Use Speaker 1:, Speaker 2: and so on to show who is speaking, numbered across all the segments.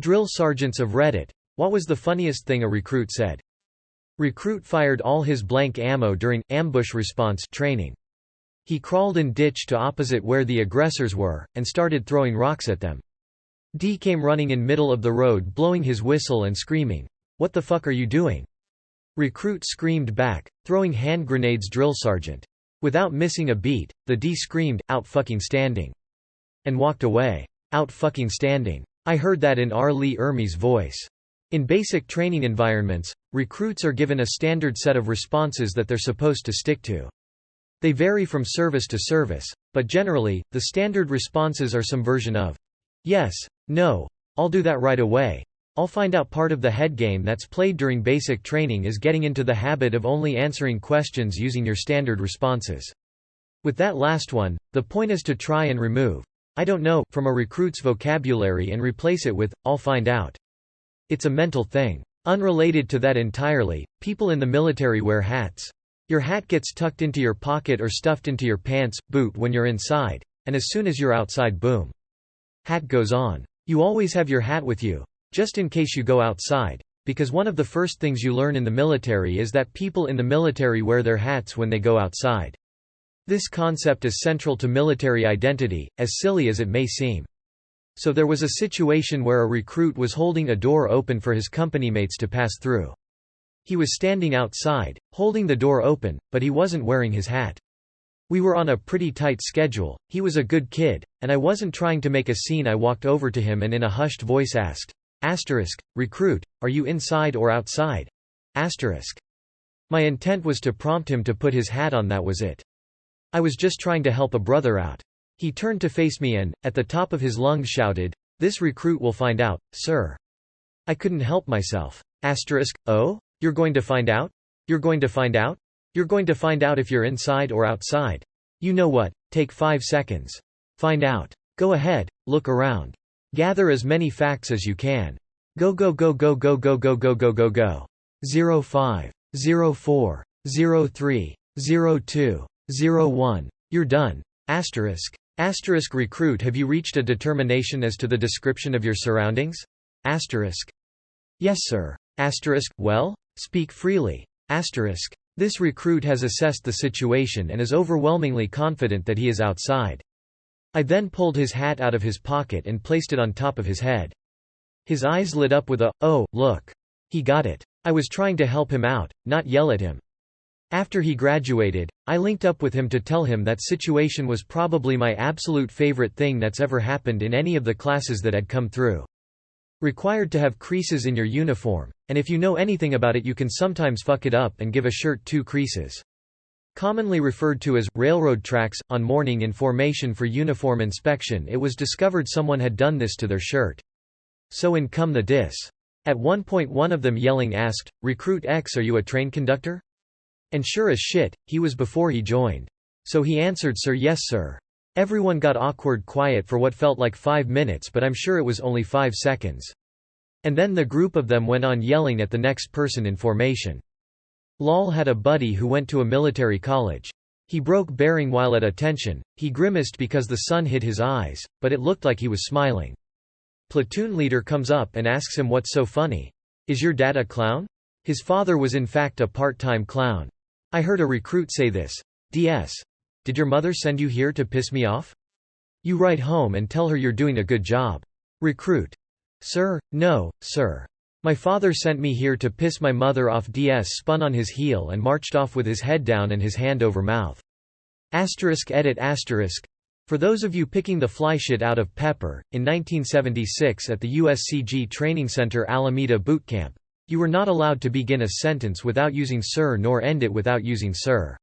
Speaker 1: Drill sergeants of Reddit. What was the funniest thing a recruit said? Recruit fired all his blank ammo during ambush response training. He crawled and ditched to opposite where the aggressors were, and started throwing rocks at them. D came running in middle of the road blowing his whistle and screaming, "What the fuck are you doing?" Recruit screamed back, throwing hand grenades. Drill sergeant. Without missing a beat, the D screamed, "Out fucking standing," and walked away. Out fucking standing. I heard that in R. Lee Ermey's voice. In basic training environments, recruits are given a standard set of responses that they're supposed to stick to. They vary from service to service, but generally, the standard responses are some version of, "Yes," "No," "I'll do that right away," "I'll find out." Part of the head game that's played during basic training is getting into the habit of only answering questions using your standard responses. With that last one, the point is to try and remove "I don't know" from a recruit's vocabulary and replace it with "I'll find out." It's a mental thing. Unrelated to that entirely, people in the military wear hats. Your hat gets tucked into your pocket or stuffed into your pants, boot when you're inside, and as soon as you're outside, boom. Hat goes on. You always have your hat with you, just in case you go outside, because one of the first things you learn in the military is that people in the military wear their hats when they go outside. This concept is central to military identity, as silly as it may seem. So there was a situation where a recruit was holding a door open for his companymates to pass through. He was standing outside, holding the door open, but he wasn't wearing his hat. We were on a pretty tight schedule, he was a good kid, and I wasn't trying to make a scene. I walked over to him and in a hushed voice asked, "Recruit, are you inside or outside?" My intent was to prompt him to put his hat on, that was it. I was just trying to help a brother out. He turned to face me and, at the top of his lungs shouted, "This recruit will find out, sir." I couldn't help myself. Oh? You're going to find out? You're going to find out? You're going to find out if you're inside or outside. You know what, take 5 seconds. Find out. Go ahead, look around. Gather as many facts as you can. Go go go go go go go go go go go. 05, 04, 03, 02, 01. You're done. Recruit, have you reached a determination as to the description of your surroundings? Yes sir. Well? Speak freely. This recruit has assessed the situation and is overwhelmingly confident that he is outside. I then pulled his hat out of his pocket and placed it on top of his head. His eyes lit up with a, "Oh, look. He got it." I was trying to help him out, not yell at him. After he graduated, I linked up with him to tell him that situation was probably my absolute favorite thing that's ever happened in any of the classes that had come through. Required to have creases in your uniform, and if you know anything about it you can sometimes fuck it up and give a shirt 2 creases. Commonly referred to as railroad tracks, on morning in formation for uniform inspection, it was discovered someone had done this to their shirt. So in come the diss. At one point one of them yelling asked, "Recruit X, are you a train conductor?" And sure as shit, he was before he joined. So he answered, "Sir, yes sir." Everyone got awkward quiet for what felt like 5 minutes, but I'm sure it was only 5 seconds. And then the group of them went on yelling at the next person in formation. Lol had a buddy who went to a military college. He broke bearing while at attention, he grimaced because the sun hit his eyes, but it looked like he was smiling. Platoon leader comes up and asks him, "What's so funny? Is your dad a clown?" His father was in fact a part-time clown. I heard a recruit say this. "DS. Did your mother send you here to piss me off? You write home and tell her you're doing a good job." Recruit. "Sir, no, sir. My father sent me here to piss my mother off." DS spun on his heel and marched off with his head down and his hand over mouth. *edit**. For those of you picking the fly shit out of Pepper, in 1976 at the USCG Training Center Alameda Boot Camp, you were not allowed to begin a sentence without using sir nor end it without using sir.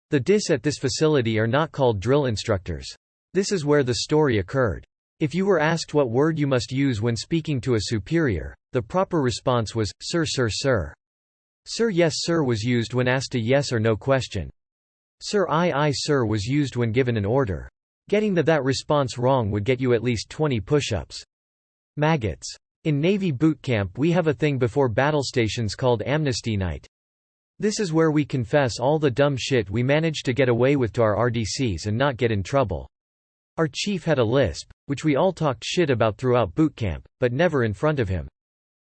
Speaker 1: The DIS at this facility are not called drill instructors. This is where the story occurred. If you were asked what word you must use when speaking to a superior, the proper response was, "Sir, sir, sir." Sir, yes sir was used when asked a yes or no question. Sir, aye sir was used when given an order. Getting that response wrong would get you at least 20 push-ups. Maggots. In Navy boot camp we have a thing before battle stations called Amnesty Night. This is where we confess all the dumb shit we managed to get away with to our RDCs and not get in trouble. Our chief had a lisp, which we all talked shit about throughout boot camp, but never in front of him.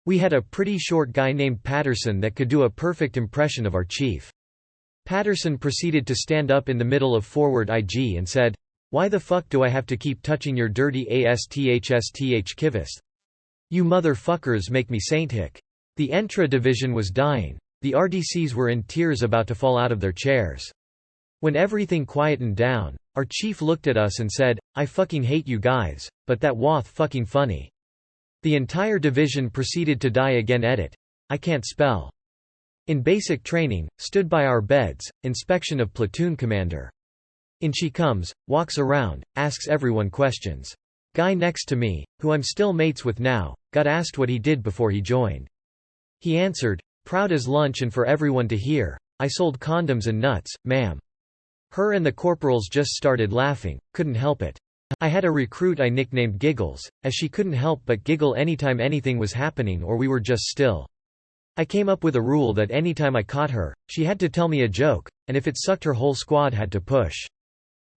Speaker 1: We had a pretty short guy named Patterson that could do a perfect impression of our chief. Patterson proceeded to stand up in the middle of forward IG and said, "Why the fuck do I have to keep touching your dirty ASTHSTH kivas? You motherfuckers make me saint hick." The Entra division was dying. The RDCs were in tears about to fall out of their chairs. When everything quietened down, our chief looked at us and said, "I fucking hate you guys, but that wath fucking funny." The entire division proceeded to die again. Edit. I can't spell. In basic training, stood by our beds, inspection of platoon commander. In she comes, walks around, asks everyone questions. Guy next to me, who I'm still mates with now, got asked what he did before he joined. He answered, proud as lunch and for everyone to hear, "I sold condoms and nuts, ma'am." Her and the corporals just started laughing, couldn't help it. I had a recruit I nicknamed Giggles, as she couldn't help but giggle anytime anything was happening or we were just still. I came up with a rule that anytime I caught her, she had to tell me a joke, and if it sucked her whole squad had to push.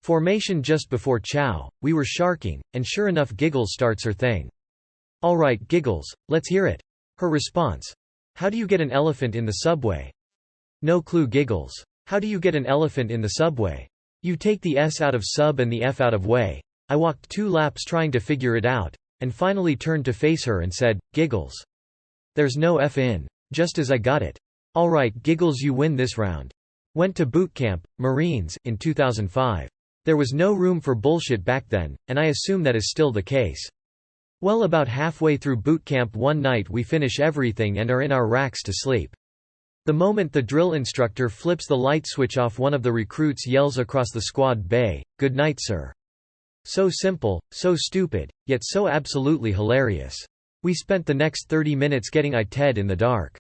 Speaker 1: Formation just before chow, we were sharking, and sure enough Giggles starts her thing. "Alright Giggles, let's hear it." Her response, "How do you get an elephant in the subway?" No clue Giggles. "How do you get an elephant in the subway? You take the S out of sub and the F out of way." I walked 2 laps trying to figure it out, and finally turned to face her and said, "Giggles. There's no F in." Just as I got it. "Alright Giggles, you win this round." Went to boot camp, Marines, in 2005. There was no room for bullshit back then, and I assume that is still the case. Well, about halfway through boot camp one night we finish everything and are in our racks to sleep. The moment the drill instructor flips the light switch off, one of the recruits yells across the squad bay, "Good night, sir." So simple, so stupid, yet so absolutely hilarious. We spent the next 30 minutes getting IT in the dark.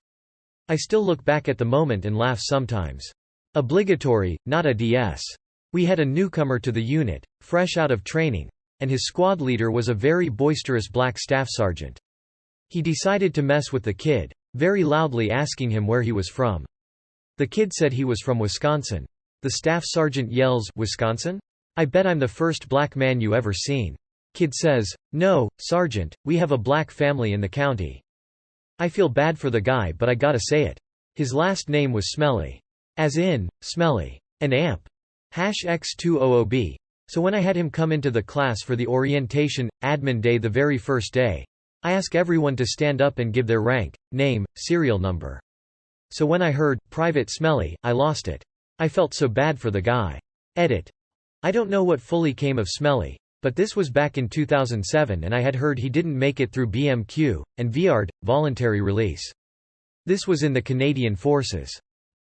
Speaker 1: I still look back at the moment and laugh sometimes. Obligatory, not a DS. We had a newcomer to the unit, fresh out of training, and his squad leader was a very boisterous black staff sergeant. He decided to mess with the kid, very loudly asking him where he was from. The kid said he was from Wisconsin. The staff sergeant yells, "Wisconsin? I bet I'm the first black man you ever seen." Kid says, "No, Sergeant, we have a black family in the county." I feel bad for the guy, but I gotta say it. His last name was Smelly. As in, smelly. An amp. #X200B. So when I had him come into the class for the orientation, admin day the very first day, I ask everyone to stand up and give their rank, name, serial number. So when I heard, Private Smelly, I lost it. I felt so bad for the guy. Edit. I don't know what fully came of Smelly, but this was back in 2007 and I had heard he didn't make it through BMQ, and VR'd, voluntary release. This was in the Canadian Forces.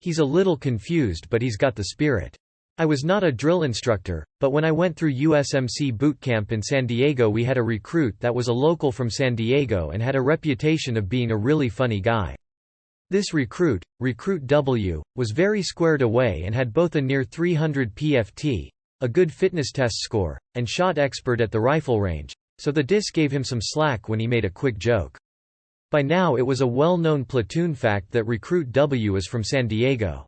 Speaker 1: He's a little confused but he's got the spirit. I was not a drill instructor, but when I went through USMC boot camp in San Diego we had a recruit that was a local from San Diego and had a reputation of being a really funny guy. This recruit, Recruit W, was very squared away and had both a near 300 PFT, a good fitness test score, and shot expert at the rifle range, so the DIS gave him some slack when he made a quick joke. By now it was a well-known platoon fact that Recruit W is from San Diego.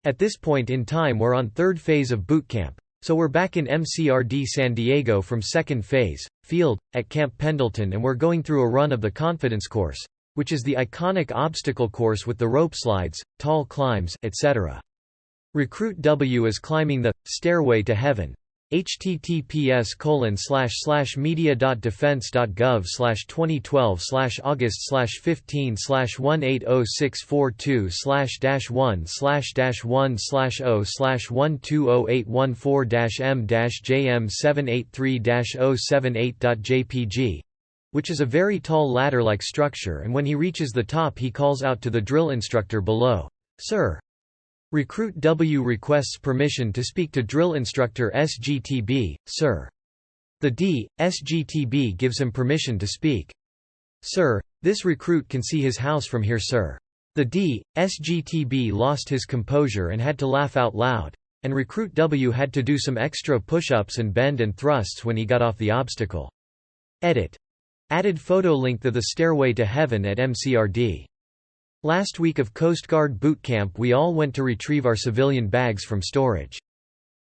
Speaker 1: At this point in time we're on 3rd phase of boot camp, so we're back in MCRD San Diego from 2nd phase, field, at Camp Pendleton, and we're going through a run of the Confidence course, which is the iconic obstacle course with the rope slides, tall climbs, etc. Recruit W is climbing the Stairway to Heaven. https://media.defense.gov/2012/18064-1-064-1-2088-1-078-3-078.jpg, which is a very tall ladder-like structure, and when he reaches the top he calls out to the drill instructor below, "Sir." Recruit W requests permission to speak to drill instructor SGTB, "Sir." The D, SGTB gives him permission to speak. "Sir, this recruit can see his house from here, sir." The D, SGTB lost his composure and had to laugh out loud, and Recruit W had to do some extra push-ups and bend and thrusts when he got off the obstacle. Edit. Added photo link to the Stairway to Heaven at MCRD. Last week of Coast Guard boot camp we all went to retrieve our civilian bags from storage.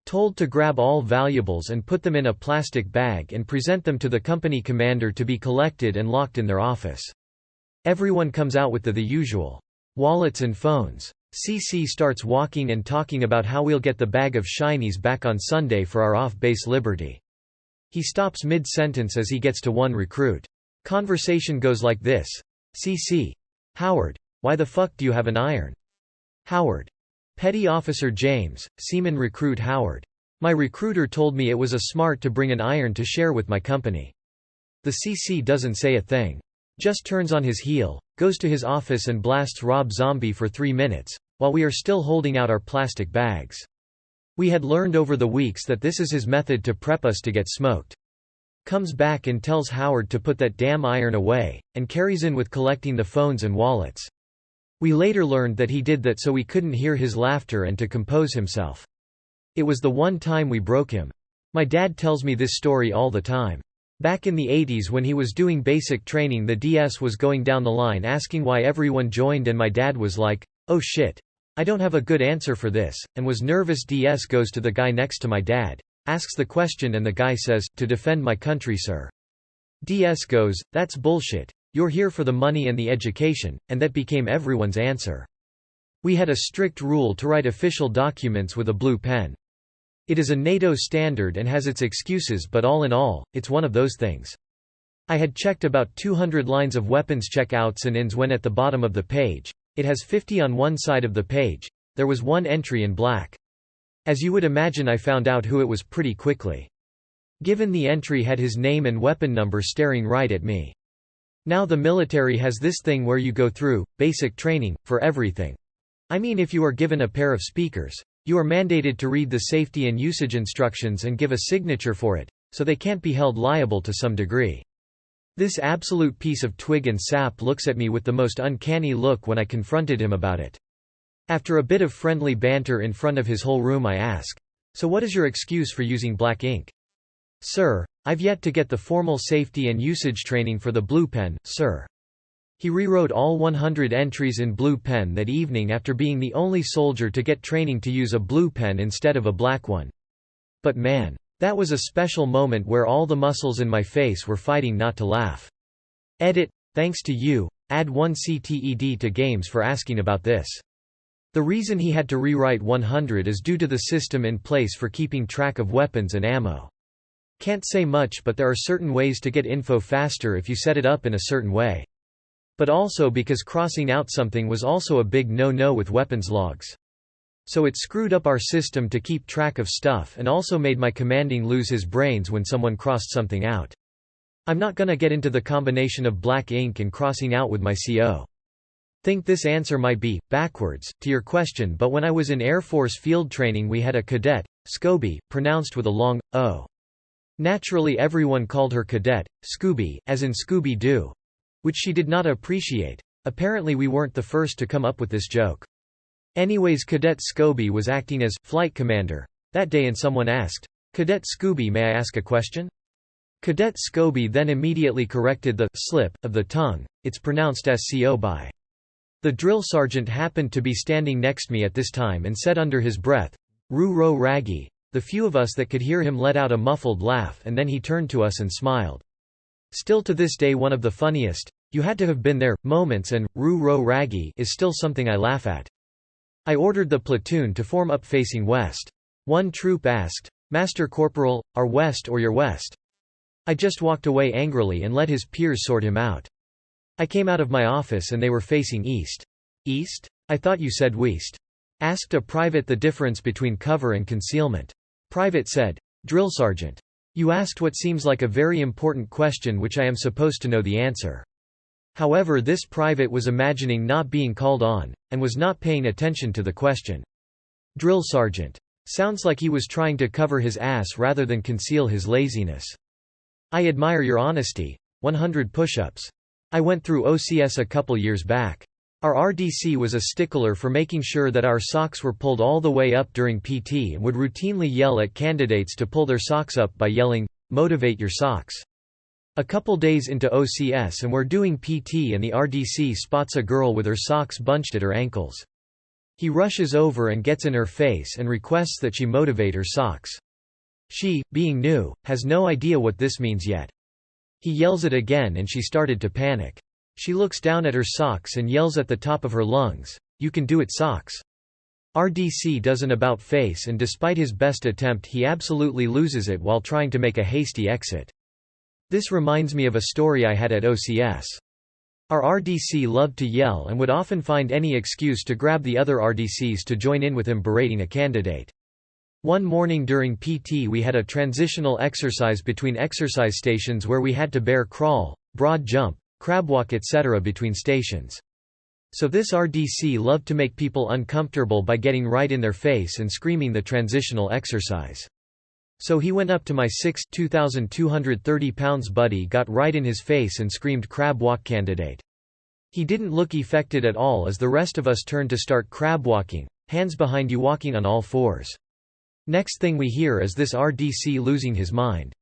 Speaker 1: Told to grab all valuables and put them in a plastic bag and present them to the company commander to be collected and locked in their office. Everyone comes out with the usual wallets and phones. CC starts walking and talking about how we'll get the bag of shinies back on Sunday for our off-base liberty. He stops mid-sentence as he gets to one recruit. Conversation goes like this. CC. Howard. Why the fuck do you have an iron? Howard. Petty Officer James, Seaman Recruit Howard. My recruiter told me it was a smart to bring an iron to share with my company. The CC doesn't say a thing. Just turns on his heel, goes to his office and blasts Rob Zombie for 3 minutes, while we are still holding out our plastic bags. We had learned over the weeks that this is his method to prep us to get smoked. Comes back and tells Howard to put that damn iron away, and carries in with collecting the phones and wallets. We later learned that he did that so we couldn't hear his laughter and to compose himself. It was the one time we broke him. My dad tells me this story all the time. Back in the 80s when he was doing basic training, the DS was going down the line asking why everyone joined, and my dad was like, "Oh shit. I don't have a good answer for this," and was nervous. DS goes to the guy next to my dad, asks the question, and the guy says, "To defend my country, sir." DS goes, "That's bullshit. You're here for the money and the education," and that became everyone's answer. We had a strict rule to write official documents with a blue pen. It is a NATO standard and has its excuses, but all in all, it's one of those things. I had checked about 200 lines of weapons checkouts and ins when at the bottom of the page, it has 50 on one side of the page, there was one entry in black. As you would imagine, I found out who it was pretty quickly. Given the entry had his name and weapon number staring right at me. Now the military has this thing where you go through basic training for everything. I mean, if you are given a pair of speakers, you are mandated to read the safety and usage instructions and give a signature for it, so they can't be held liable to some degree. This absolute piece of twig and sap looks at me with the most uncanny look when I confronted him about it. After a bit of friendly banter in front of his whole room, I ask, "So what is your excuse for using black ink?" "Sir, I've yet to get the formal safety and usage training for the blue pen, sir." He rewrote all 100 entries in blue pen that evening after being the only soldier to get training to use a blue pen instead of a black one. But man, that was a special moment where all the muscles in my face were fighting not to laugh. Edit, thanks to you, add 1 CTED to Games for asking about this. The reason he had to rewrite 100 is due to the system in place for keeping track of weapons and ammo. Can't say much, but there are certain ways to get info faster if you set it up in a certain way. But also because crossing out something was also a big no-no with weapons logs. So it screwed up our system to keep track of stuff and also made my commanding lose his brains when someone crossed something out. I'm not gonna get into the combination of black ink and crossing out with my CO. Think this answer might be backwards to your question, but when I was in Air Force field training we had a cadet, Scooby, pronounced with a long O. Naturally everyone called her Cadet, Scooby, as in Scooby-Doo. Which she did not appreciate. Apparently we weren't the first to come up with this joke. Anyways, Cadet Scooby was acting as flight commander that day and someone asked, "Cadet Scooby, may I ask a question?" Cadet Scooby then immediately corrected the slip of the tongue. It's pronounced SCO by. The drill sergeant happened to be standing next me at this time and said under his breath, "Roo-ro raggy." The few of us that could hear him let out a muffled laugh, and then he turned to us and smiled. Still to this day one of the funniest, "You had to have been there" moments, and "roo-ro raggy" is still something I laugh at. I ordered the platoon to form up facing west. One troop asked, "Master Corporal, our west or your west?" I just walked away angrily and let his peers sort him out. I came out of my office and they were facing east. "East? I thought you said west." Asked a private the difference between cover and concealment. Private said, "Drill sergeant. You asked what seems like a very important question which I am supposed to know the answer." However, this private was imagining not being called on, and was not paying attention to the question. Drill sergeant. Sounds like he was trying to cover his ass rather than conceal his laziness. I admire your honesty. 100 push-ups. I went through OCS a couple years back. Our RDC was a stickler for making sure that our socks were pulled all the way up during PT and would routinely yell at candidates to pull their socks up by yelling, "Motivate your socks." A couple days into OCS and we're doing PT and the RDC spots a girl with her socks bunched at her ankles. He rushes over and gets in her face and requests that she motivate her socks. She, being new, has no idea what this means yet. He yells it again and she started to panic. She looks down at her socks and yells at the top of her lungs, "You can do it, socks." RDC does an about-face and despite his best attempt he absolutely loses it while trying to make a hasty exit. This reminds me of a story I had at OCS. Our RDC loved to yell and would often find any excuse to grab the other RDCs to join in with him berating a candidate. One morning during PT we had a transitional exercise between exercise stations where we had to bear crawl, broad jump, crab walk etc. between stations. So this RDC loved to make people uncomfortable by getting right in their face and screaming the transitional exercise. So he went up to my 6', 2,230 pounds buddy, got right in his face and screamed crab walk candidate. He didn't look affected at all as the rest of us turned to start crab walking, hands behind you walking on all fours. Next thing we hear is this RDC losing his mind.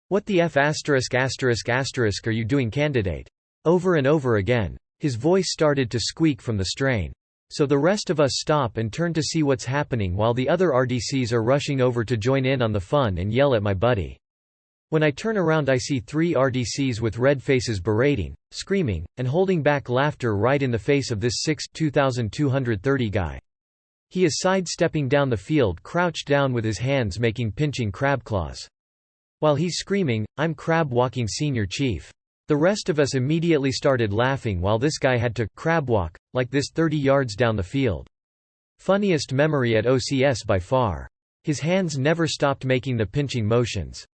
Speaker 1: "What the F*** are you doing candidate?" Over and over again. His voice started to squeak from the strain. So the rest of us stop and turn to see what's happening while the other RDCs are rushing over to join in on the fun and yell at my buddy. When I turn around I see 3 RDCs with red faces berating, screaming, and holding back laughter right in the face of this 6', 2,230 guy. He is sidestepping down the field crouched down with his hands making pinching crab claws. While he's screaming, "I'm crab walking senior chief." The rest of us immediately started laughing while this guy had to crab walk like this 30 yards down the field. Funniest memory at OCS by far. His hands never stopped making the pinching motions.